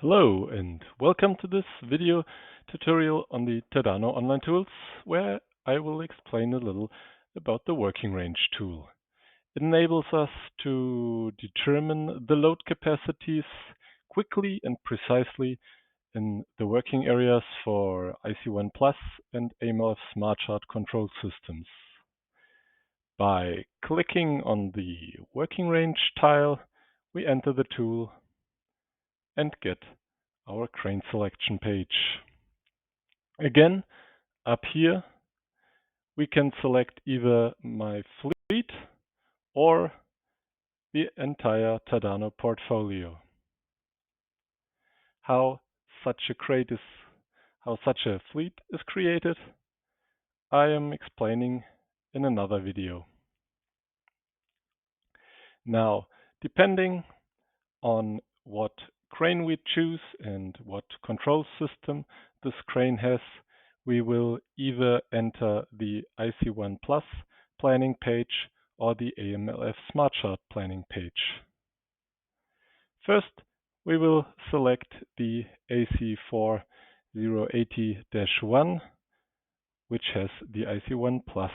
Hello and welcome to this video tutorial on the Tadano online tools, where I will explain a little about the working range tool. It enables us to determine the load capacities quickly and precisely in the working areas for IC1 Plus and AMLF Smart Chart control systems. By clicking on the working range tile, we enter the tool and get our crane selection page. Again, up here, we can select either my fleet or the entire Tadano portfolio. How such a fleet is created, I am explaining in another video. Now, depending on what crane we choose and what control system this crane has, we will either enter the IC1 Plus planning page or the AMLF Smart Chart planning page. First, we will select the AC4080-1, which has the IC1 Plus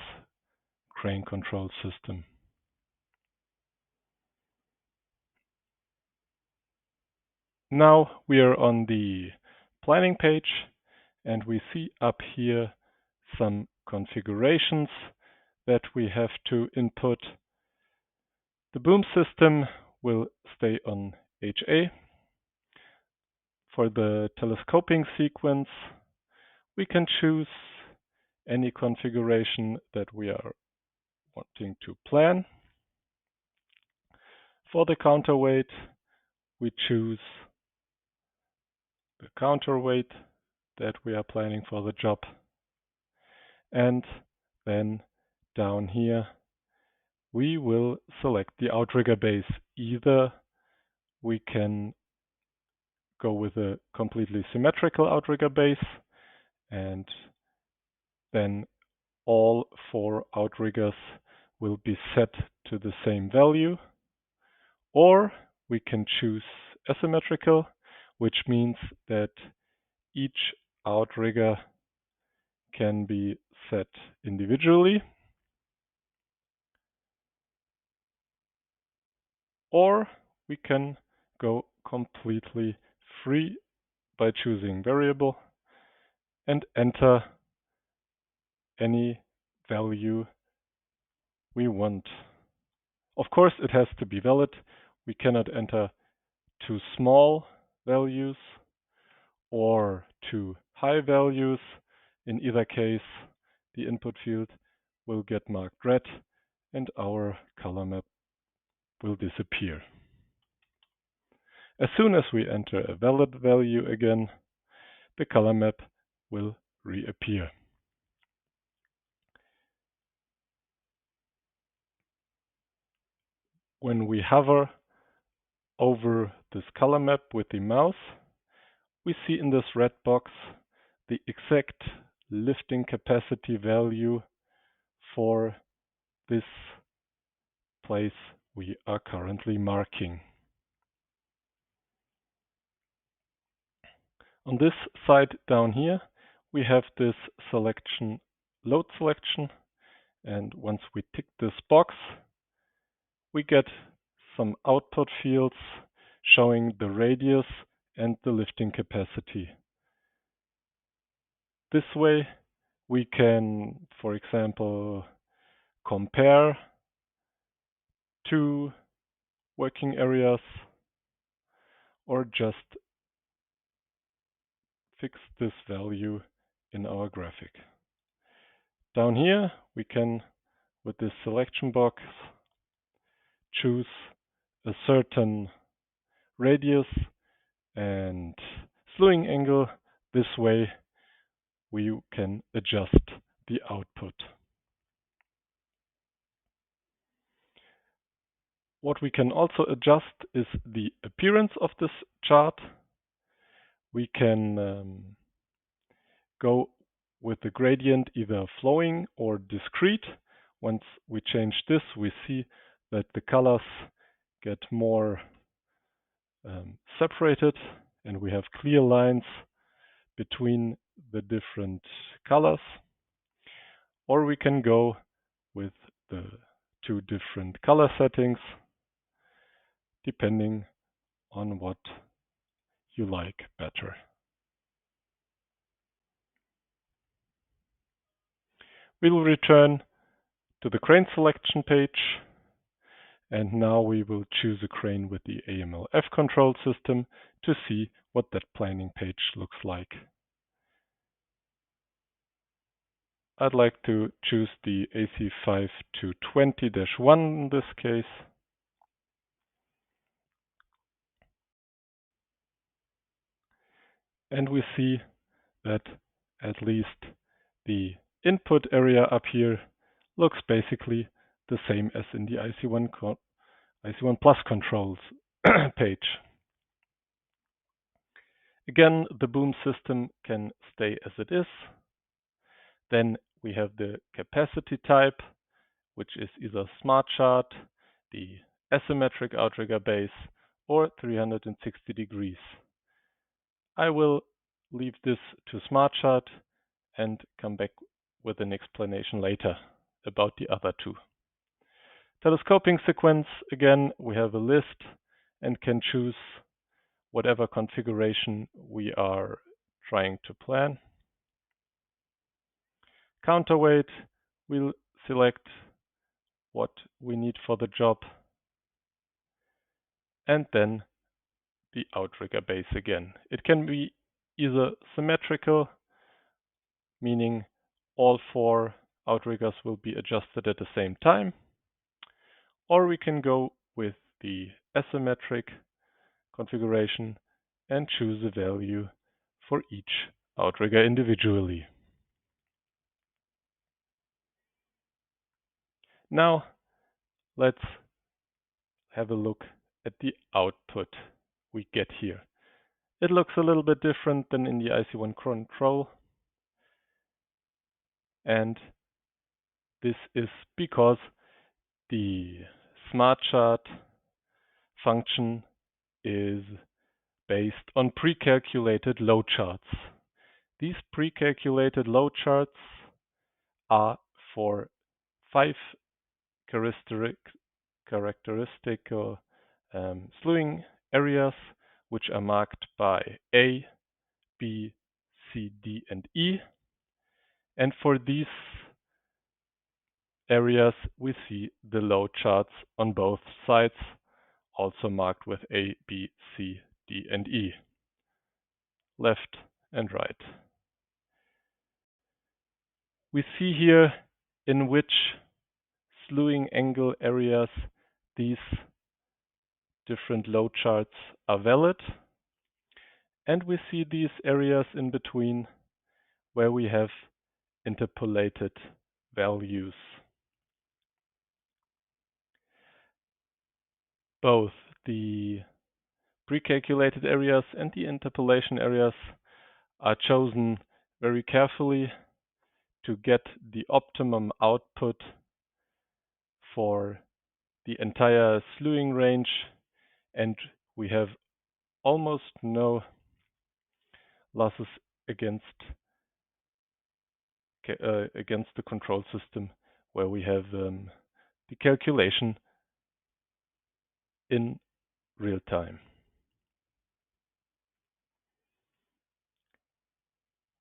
crane control system. Now we are on the planning page and we see up here some configurations that we have to input. The boom system will stay on HA. For the telescoping sequence, we can choose any configuration that we are wanting to plan. For the counterweight, we choose the counterweight that we are planning for the job. And then down here, we will select the outrigger base. Either we can go with a completely symmetrical outrigger base, and then all 4 outriggers will be set to the same value. Or we can choose asymmetrical, which means that each outrigger can be set individually. Or we can go completely free by choosing variable and enter any value we want. Of course, it has to be valid. We cannot enter too small values or too high values. In either case, the input field will get marked red and our color map will disappear. As soon as we enter a valid value again, the color map will reappear. When we hover over this color map with the mouse, we see in this red box the exact lifting capacity value for this place we are currently marking. On this side down here, we have this selection, load selection, and once we tick this box, we get some output fields showing the radius and the lifting capacity. This way, we can, for example, compare 2 working areas or just fix this value in our graphic. Down here, we can, with this selection box, choose a certain radius and slewing angle. This way, we can adjust the output. What we can also adjust is the appearance of this chart. We can go with the gradient either flowing or discrete. Once we change this, we see that the colors get more separated and we have clear lines between the different colors, or we can go with the two different color settings depending on what you like better. We will return to the crane selection page, and now we will choose a crane with the AMLF control system to see what that planning page looks like. I'd like to choose the AC5220-1 in this case. And we see that at least the input area up here looks basically the same as in the IC1 Plus controls page. Again, the boom system can stay as it is. Then we have the capacity type, which is either Smart Chart, the asymmetric outrigger base, or 360 degrees. I will leave this to Smart Chart and come back with an explanation later about the other two. Telescoping sequence, again, we have a list and can choose whatever configuration we are trying to plan. Counterweight, we'll select what we need for the job, and then the outrigger base again. It can be either symmetrical, meaning all four outriggers will be adjusted at the same time, or we can go with the asymmetric configuration and choose a value for each outrigger individually. Now let's have a look at the output we get here. It looks a little bit different than in the IC1 control, and this is because the Smart Chart function is based on pre-calculated load charts. These pre-calculated load charts are for 5 characteristical slewing areas, which are marked by A, B, C, D, and E. And for these areas, we see the load charts on both sides, also marked with A, B, C, D, and E, left and right. We see here in which slewing angle areas these different load charts are valid, and we see these areas in between where we have interpolated values. Both the pre-calculated areas and the interpolation areas are chosen very carefully to get the optimum output for the entire slewing range, and we have almost no losses against the control system, where we have the calculation in real time.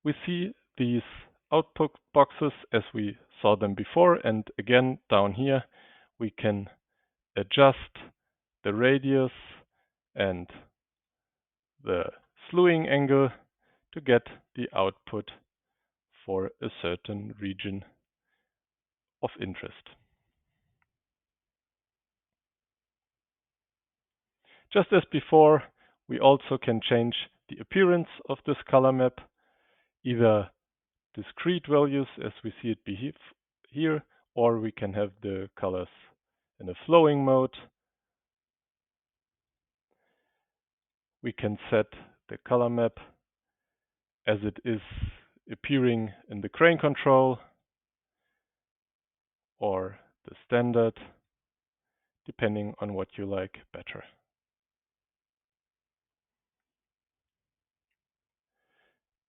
We see these output boxes as we saw them before, and again down here we can adjust the radius and the slewing angle to get the output for a certain region of interest. Just as before, we also can change the appearance of this color map, either discrete values as we see it behave here, or we can have the colors in a flowing mode. We can set the color map as it is appearing in the crane control or the standard, depending on what you like better.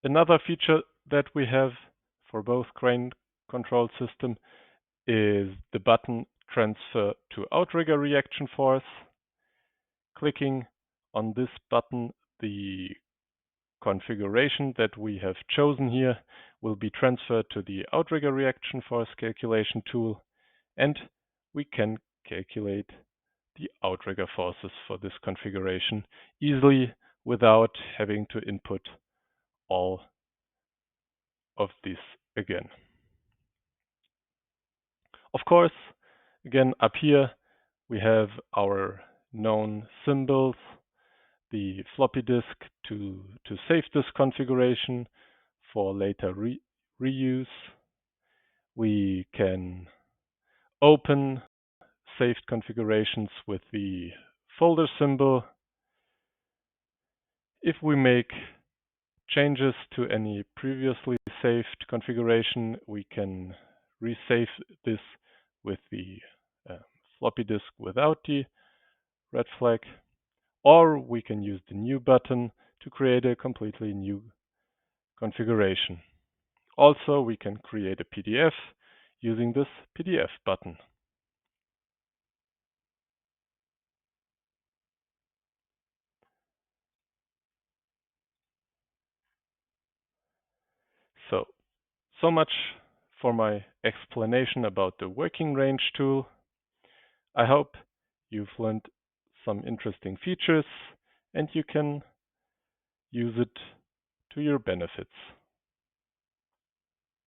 Another feature that we have for both crane control system is the button transfer to outrigger reaction force. Clicking on this button, the configuration that we have chosen here will be transferred to the outrigger reaction force calculation tool, and we can calculate the outrigger forces for this configuration easily without having to input all of this again. Of course, again, up here we have our known symbols, the floppy disk to save this configuration for later reuse. We can open saved configurations with the folder symbol. If we make changes to any previously saved configuration, we can resave this with the floppy disk without the red flag, or we can use the new button to create a completely new configuration. Also, we can create a PDF using this PDF button. So much for my explanation about the working range tool. I hope you've learned some interesting features and you can use it to your benefits.